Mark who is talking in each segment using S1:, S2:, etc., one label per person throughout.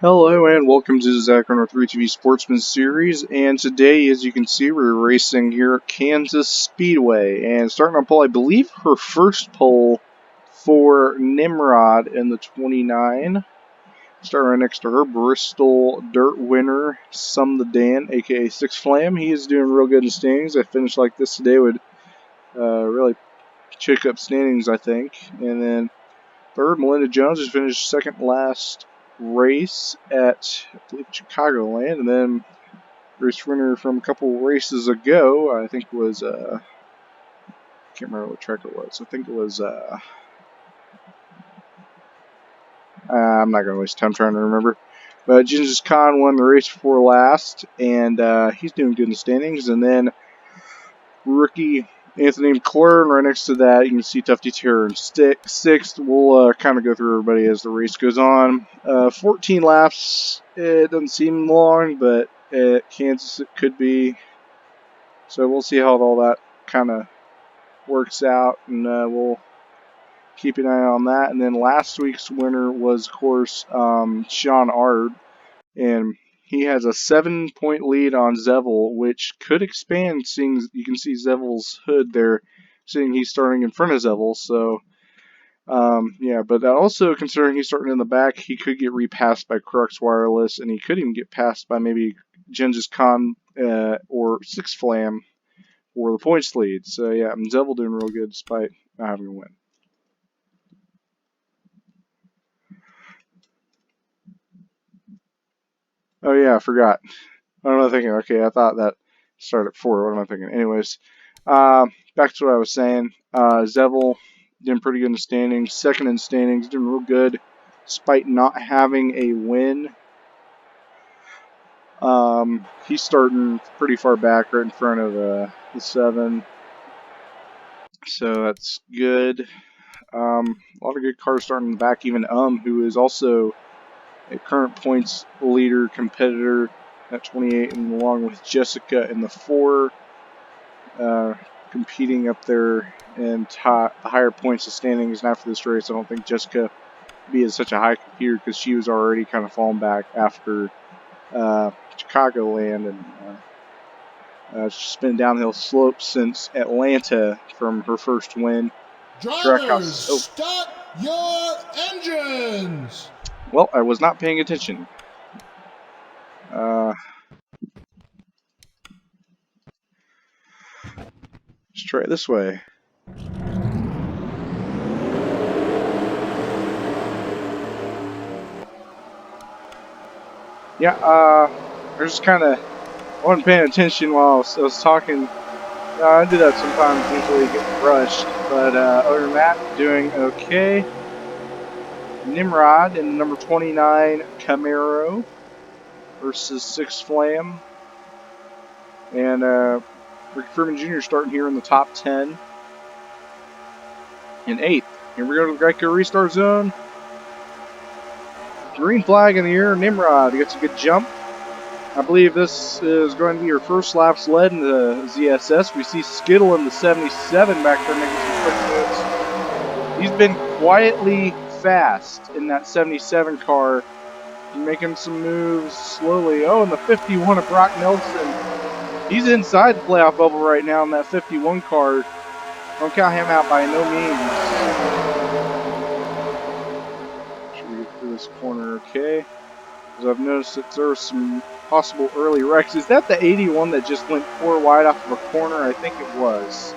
S1: Hello and welcome to the Zach Runner 3 TV Sportsman Series, and today, as you can see, we're racing here at Kansas Speedway, and starting on pole, I believe her first pole for Nimrod in the 29. Starting right next to her, Bristol Dirt winner, Sum the Dan, aka Six Flam. He is doing real good in standings. I finished like this today would really check up standings, I think. And then third, Melinda Jones just finished second last race at, I believe, Chicagoland, and then race winner from a couple races ago, I think was, I can't remember what track it was. I think it was, I'm not going to waste time trying to remember. But Genghis Khan won the race before last, and he's doing good in the standings. And then rookie Anthony McClure, right next to that, you can see Tufty Terror in sixth. We'll kind of go through everybody as the race goes on. 14 laps. It doesn't seem long, but at Kansas it could be. So we'll see how all that kind of works out, and we'll keep an eye on that. And then last week's winner was, of course, Sean Ard, and he has a 7-point lead on Zevel, which could expand, seeing you can see Zevel's hood there, seeing he's starting in front of Zevel. So, yeah, but also considering he's starting in the back, he could get repassed by Crux Wireless, and he could even get passed by maybe Genghis Khan or Six Flam for the points lead. So, yeah, Zevel doing real good despite not having a win. Oh, yeah, I forgot. What am I thinking? Okay, I thought that started at 4. What am I thinking? Anyways, back to what I was saying. Zevel doing pretty good in the standings. Second in standings, doing real good despite not having a win. He's starting pretty far back, right in front of the 7. So that's good. A lot of good cars starting in the back. Even who is also a current points leader competitor at 28, and along with Jessica in the 4, competing up there in the higher points of standings. And after this race, I don't think Jessica be as such a high competitor because she was already kind of falling back after Chicagoland, and it's just been a downhill slope since Atlanta from her first win.
S2: Drivers, start your engines!
S1: Well, I was not paying attention. Let's try it this way. Yeah, I just kind of wasn't paying attention while I was talking. I do that sometimes, usually get rushed, but other than that, doing okay. Nimrod in the number 29 Camaro versus Six Flam. And Ricky Freeman Jr. starting here in the top 10. In 8th. Here we go to the Geico restart zone. Green flag in the air. Nimrod gets a good jump. I believe this is going to be her first laps led in the ZSS. We see Skittle in the 77 back there making some quick moves. He's been quietly fast in that 77 car, making some moves slowly. Oh, and the 51 of Brock Nelson. He's inside the playoff bubble right now in that 51 car. Don't count him out by no means. Should we get through this corner okay? Because I've noticed that there were some possible early wrecks. Is that the 81 that just went 4 wide off of a corner? I think it was.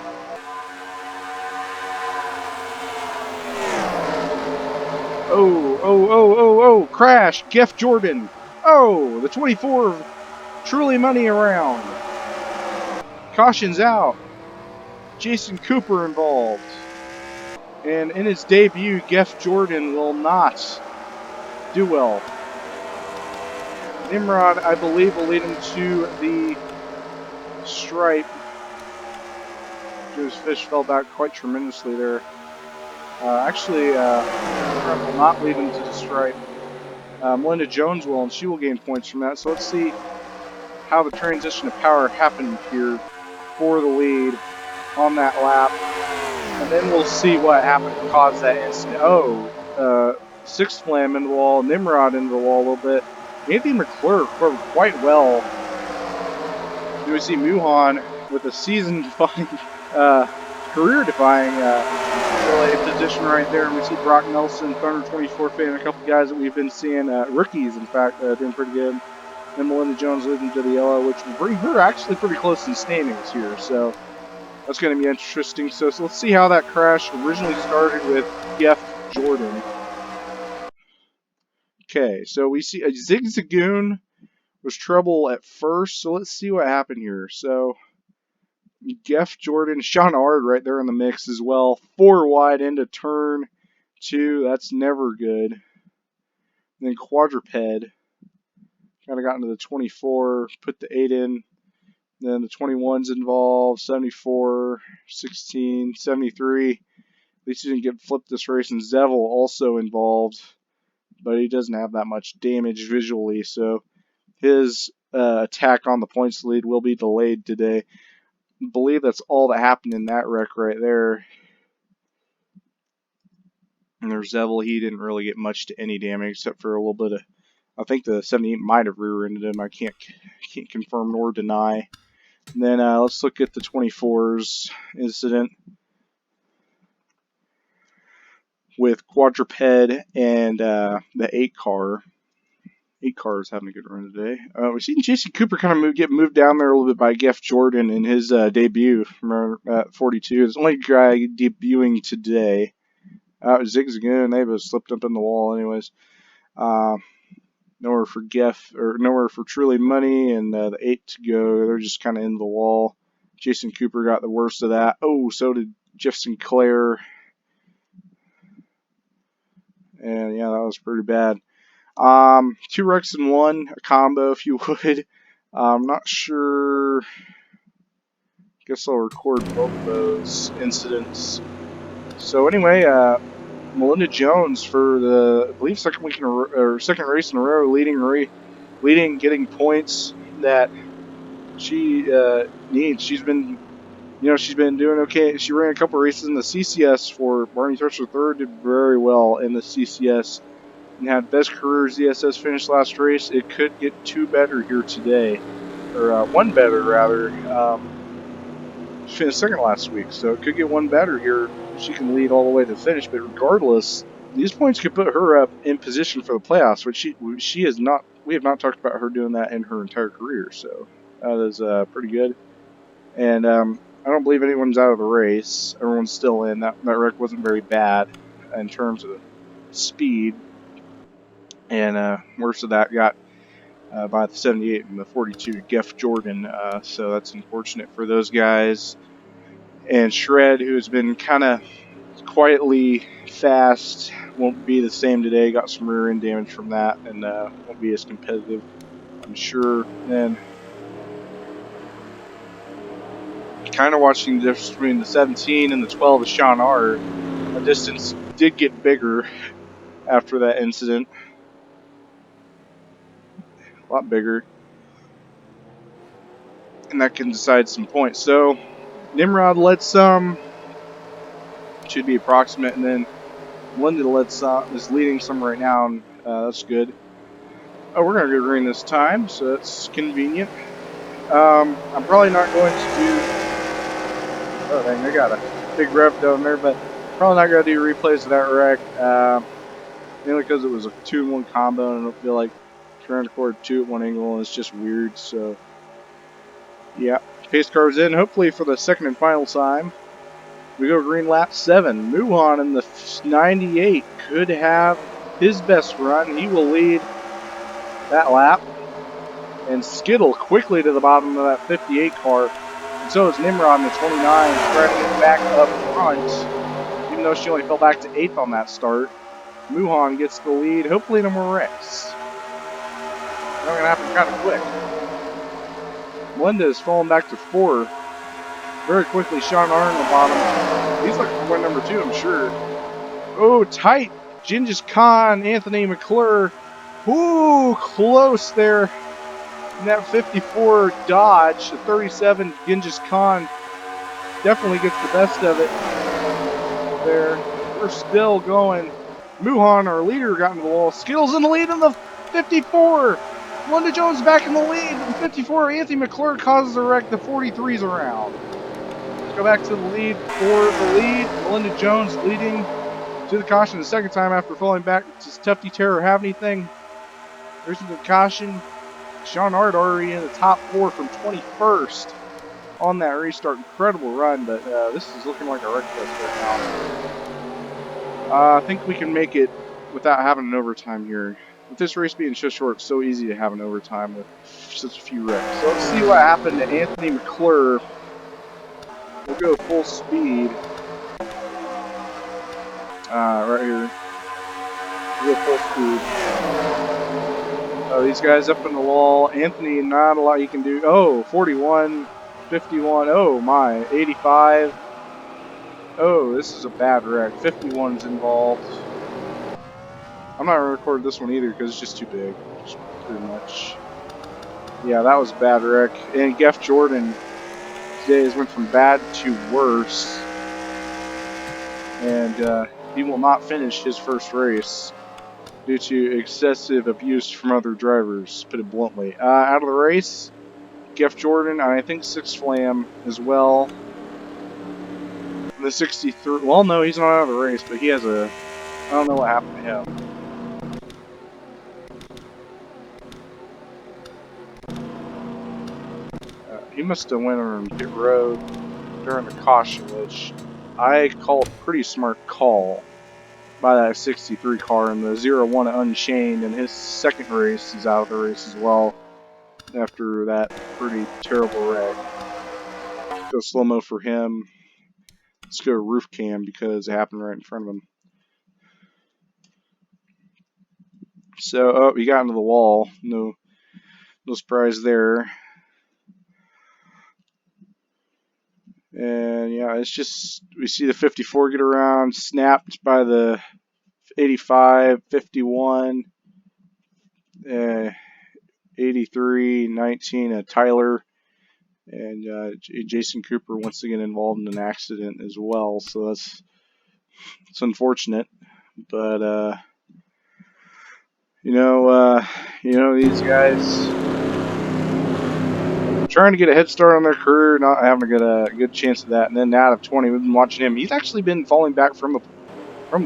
S1: Oh, crash! Geoff Jordan! Oh, the 24 truly money around. Caution's out. Jason Cooper involved. And in his debut, Geoff Jordan will not do well. Nimrod, I believe, will lead him to the stripe. His fish fell back quite tremendously there. Actually, Nimrod will not lead him to the stripe. Melinda Jones will, and she will gain points from that. So let's see how the transition of power happened here for the lead on that lap. And then we'll see what happened to cause that incident. Oh, Six Flam into the wall, Nimrod into the wall a little bit. Anthony McClure covered quite well. You would see Muhan with a season-defying, career-defying LA position right there. And we see Brock Nelson, Thunder 24 fan, a couple guys that we've been seeing, rookies, in fact, doing pretty good. And Melinda Jones leading to the yellow, which will bring her actually pretty close in standings here. So that's going to be interesting. So let's see how that crash originally started with Jeff Jordan. Okay, so we see a Zigzagoon was trouble at first. So let's see what happened here. So Jeff Jordan, Sean Ard right there in the mix as well. 4 wide into turn 2. That's never good. And then Quadruped kind of got into the 24, put the 8 in. Then the 21's involved, 74, 16, 73. At least he didn't get flipped this race. And Zevel also involved, but he doesn't have that much damage visually. So his attack on the points lead will be delayed today. I believe that's all that happened in that wreck right there. And there's Zevel. He didn't really get much to any damage except for a little bit of. I think the 78 might have rear-ended him. I can't confirm nor deny. And then let's look at the 24's incident with Quadruped and the 8 car. 8 car is having a good run today. We've seen Jason Cooper kind of get moved down there a little bit by Jeff Jordan in his debut from 42. It's the only guy debuting today. Zigzagoon, they both slipped up in the wall anyways. Nowhere for Geff, or nowhere for Truly Money, and the 8 to go. They're just kind of in the wall. Jason Cooper got the worst of that. Oh, so did Jeff Sinclair. And yeah, that was pretty bad. 2 wrecks in 1, a combo if you would. I'm not sure. Guess I'll record both of those incidents. So anyway, Melinda Jones for the, I believe, second race in a row, leading, getting points that she needs. She's been doing okay. She ran a couple races in the CCS for Barney Thresher III, did very well in the CCS, and had best career ZSS finish last race. It could get 2 better here today, or 1 better rather. She finished second last week, so it could get 1 better here. She can lead all the way to the finish, but regardless, these points could put her up in position for the playoffs, which she has not. We have not talked about her doing that in her entire career, so that is pretty good. And I don't believe anyone's out of the race. Everyone's still in. That wreck wasn't very bad in terms of speed, and worst of that got by the 78 and the 42 Jeff Jordan. So that's unfortunate for those guys. And Shred, who's been kind of quietly fast, won't be the same today. Got some rear end damage from that, and won't be as competitive, I'm sure. And kind of watching the difference between the 17 and the 12 of Sean Art. The distance did get bigger after that incident. A lot bigger. And that can decide some points. So Nimrod led some. Should be approximate. And then Linda led some, is leading some right now. And that's good. Oh, we're going to go green this time. So that's convenient. I'm probably not going to do... Oh, dang, I got a big rev down there. But probably not going to do replays of that wreck. Mainly because it was a 2-in-1 combo. And I don't feel like trying to record 2 at one angle. And it's just weird. So, yeah. Pace car's in, hopefully for the second and final time. We go green lap 7. Muhan in the 98 could have his best run. He will lead that lap. And skittle quickly to the bottom of that 58 car. And so is Nimrod in the 29, trying to get back up front. Even though she only fell back to 8th on that start. Muhan gets the lead. Hopefully no more wrecks. That's going to happen kind of quick. Melinda is falling back to 4. Very quickly, Sean Arn on the bottom. He's looking for win number 2, I'm sure. Oh, tight. Genghis Khan, Anthony McClure. Ooh, close there. In that 54 Dodge, the 37 Genghis Khan definitely gets the best of it there. We're still going. Muhan, our leader, got into the wall. Skittles in the lead in the 54. Melinda Jones back in the lead. The 54, Anthony McClure causes a wreck. The 43's around. Let's go back to the lead for the lead. Melinda Jones leading to the caution the second time after falling back. Does Tufty Terror have anything? There's the caution. Sean Hart already in the top 4 from 21st on that restart. Incredible run, but this is looking like a wreck fest right now. I think we can make it without having an overtime here. With this race being so short, it's so easy to have an overtime with such a few wrecks. So let's see what happened to Anthony McClure. We'll go full speed. Right here. We'll go full speed. Oh, these guys up in the wall. Anthony, not a lot he can do. Oh, 41, 51. Oh my, 85. Oh, this is a bad wreck. 51's involved. I'm not gonna record this one either because it's just too big. Just pretty much. Yeah, that was a bad wreck. And Geoff Jordan today has went from bad to worse. And he will not finish his first race due to excessive abuse from other drivers, put it bluntly. Out of the race, Geoff Jordan, and I think Six Flam as well. The 63, well, no, he's not out of the race, but he has a, I don't know what happened to him. He must have went on pit road during the caution, which I call a pretty smart call by that 63 car, and the 01 Unchained in his second race is out of the race as well after that pretty terrible wreck. Go slow-mo for him. Let's go roof cam because it happened right in front of him. So, oh, he got into the wall. No surprise there. And yeah, it's just, we see the 54 get around, snapped by the 85, 51, 83, 19, Tyler, and Jason Cooper once again involved in an accident as well. So it's unfortunate, but you know these guys trying to get a head start on their career, not having a good chance of that. And then out of 20, we've been watching him. He's actually been falling back from the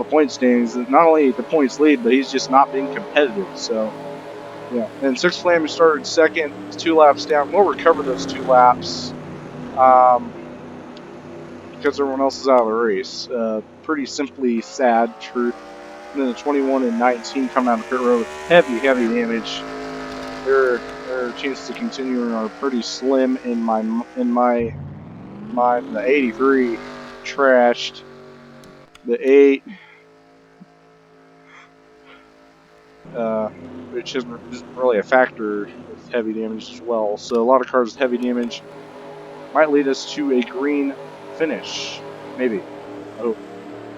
S1: point standings. Not only the points lead, but he's just not being competitive. So yeah. And Six Flame started second, 2 laps down. We'll recover those 2 laps because everyone else is out of the race. Pretty simply sad truth. And then the 21 and 19 come out of pit road with heavy damage. Their chances to continue are pretty slim in my mind. The 83 trashed. The 8, which isn't really a factor with heavy damage as well. So a lot of cars with heavy damage might lead us to a green finish. Maybe. I hope.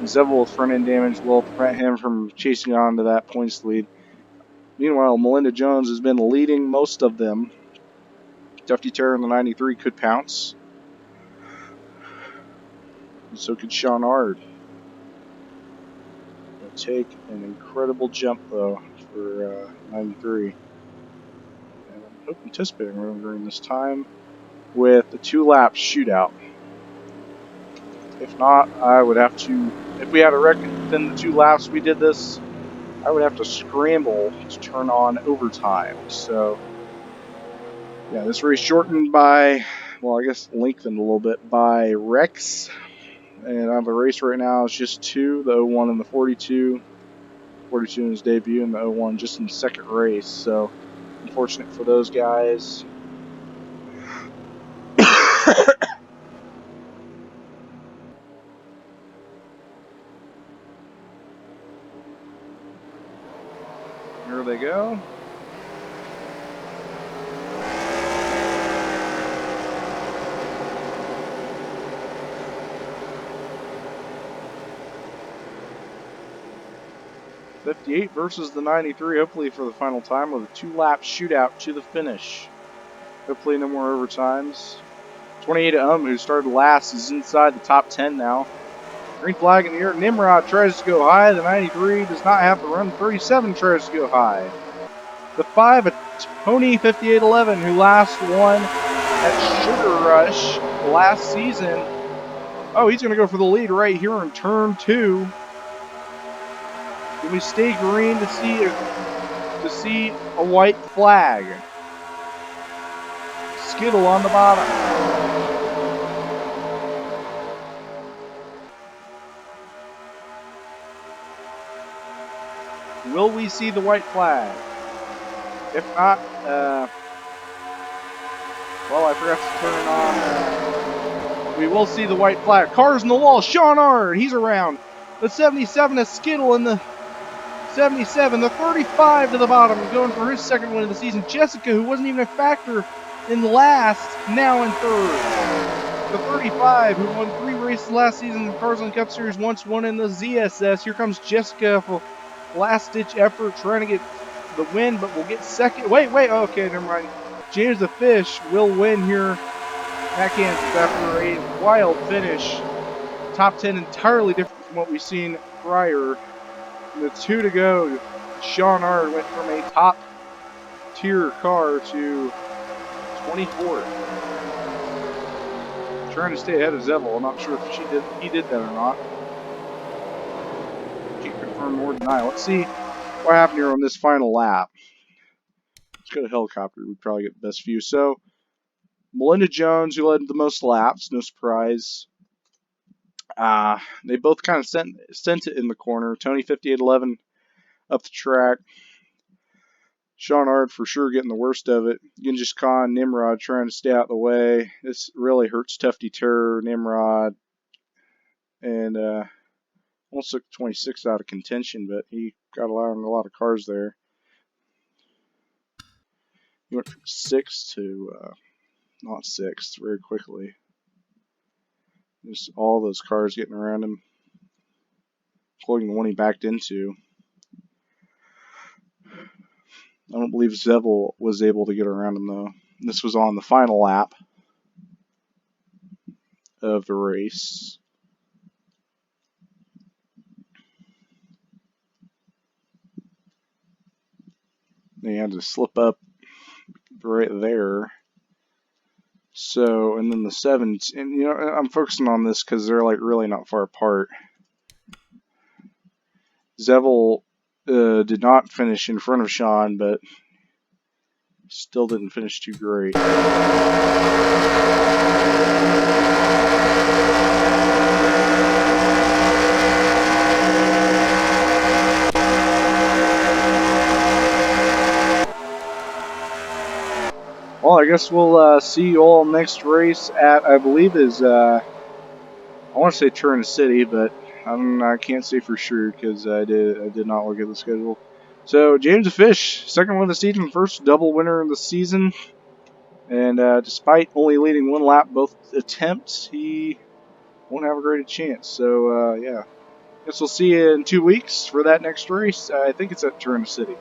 S1: Zevel with front end damage will prevent him from chasing on to that points lead. Meanwhile, Melinda Jones has been leading most of them. Tufty Terror in the 93 could pounce. And so could Sean Hard. It'll take an incredible jump, though, for 93. And I'm anticipating we're during this time with the 2-lap shootout. If not, I would have to, if we had a record within the 2 laps we did this, I would have to scramble to turn on overtime. So, yeah, this race shortened by, well, I guess lengthened a little bit by wrecks. And on the race right now is just 2, the 01 and the 42. 42 in his debut, and the 01 just in the second race. So, unfortunate for those guys. Here they go. '58 versus the 93, hopefully for the final time, with a 2-lap shootout to the finish. Hopefully no more overtimes. 28 who started last, is inside the top 10 now. Green flag in the air. Nimrod tries to go high. The 93 does not have to run. 37 tries to go high. The 5, Tony 5811, who last won at Sugar Rush last season. Oh, he's going to go for the lead right here in turn 2. Can we stay green to see a white flag? Skittle on the bottom. Will we see the white flag? If not, well, I forgot to turn it on. We will see the white flag. Cars in the wall. Sean Ard, he's around. The 77 is Skittle in the 77. The 35 to the bottom, going for his second win of the season. Jessica, who wasn't even a factor in last, now in third. The 35, who won 3 races last season in the Cars on Cup Series, once won in the ZSS. Here comes Jessica for last-ditch effort, trying to get the win, but will get second. Wait. Okay, never mind. James the Fish will win here at Kansas after a wild finish. Top 10 entirely different from what we've seen prior. The 2 to go, Sean Ard went from a top tier car to 24th. Trying to stay ahead of Zevel. I'm not sure if he did that or not. Can't confirm or deny. Let's see what happened here on this final lap. Let's go to helicopter. We'd probably get the best view. So, Melinda Jones, who led the most laps, no surprise. They both kind of sent it in the corner. Tony 5811 up the track. Sean Ard for sure getting the worst of it. Genghis Khan, Nimrod trying to stay out of the way. This really hurts Tufty Terror, Nimrod, and almost took 26 out of contention, but he got around a lot of cars there. He went from 6th to not 6th very quickly. Just all those cars getting around him, including the one he backed into. I don't believe Zevel was able to get around him, though. This was on the final lap of the race. They had to slip up right there. So, and then the 7s, and you know, I'm focusing on this because they're like really not far apart. Zevel did not finish in front of Sean, but still didn't finish too great. Well, I guess we'll see you all next race at, I believe, is, I want to say Turin City, but I can't say for sure because I did not look at the schedule. So, James the Fish, second win of the season, first double winner of the season. And despite only leading 1 lap both attempts, he won't have a great chance. So, yeah. Guess we'll see you in 2 weeks for that next race. I think it's at Turin City.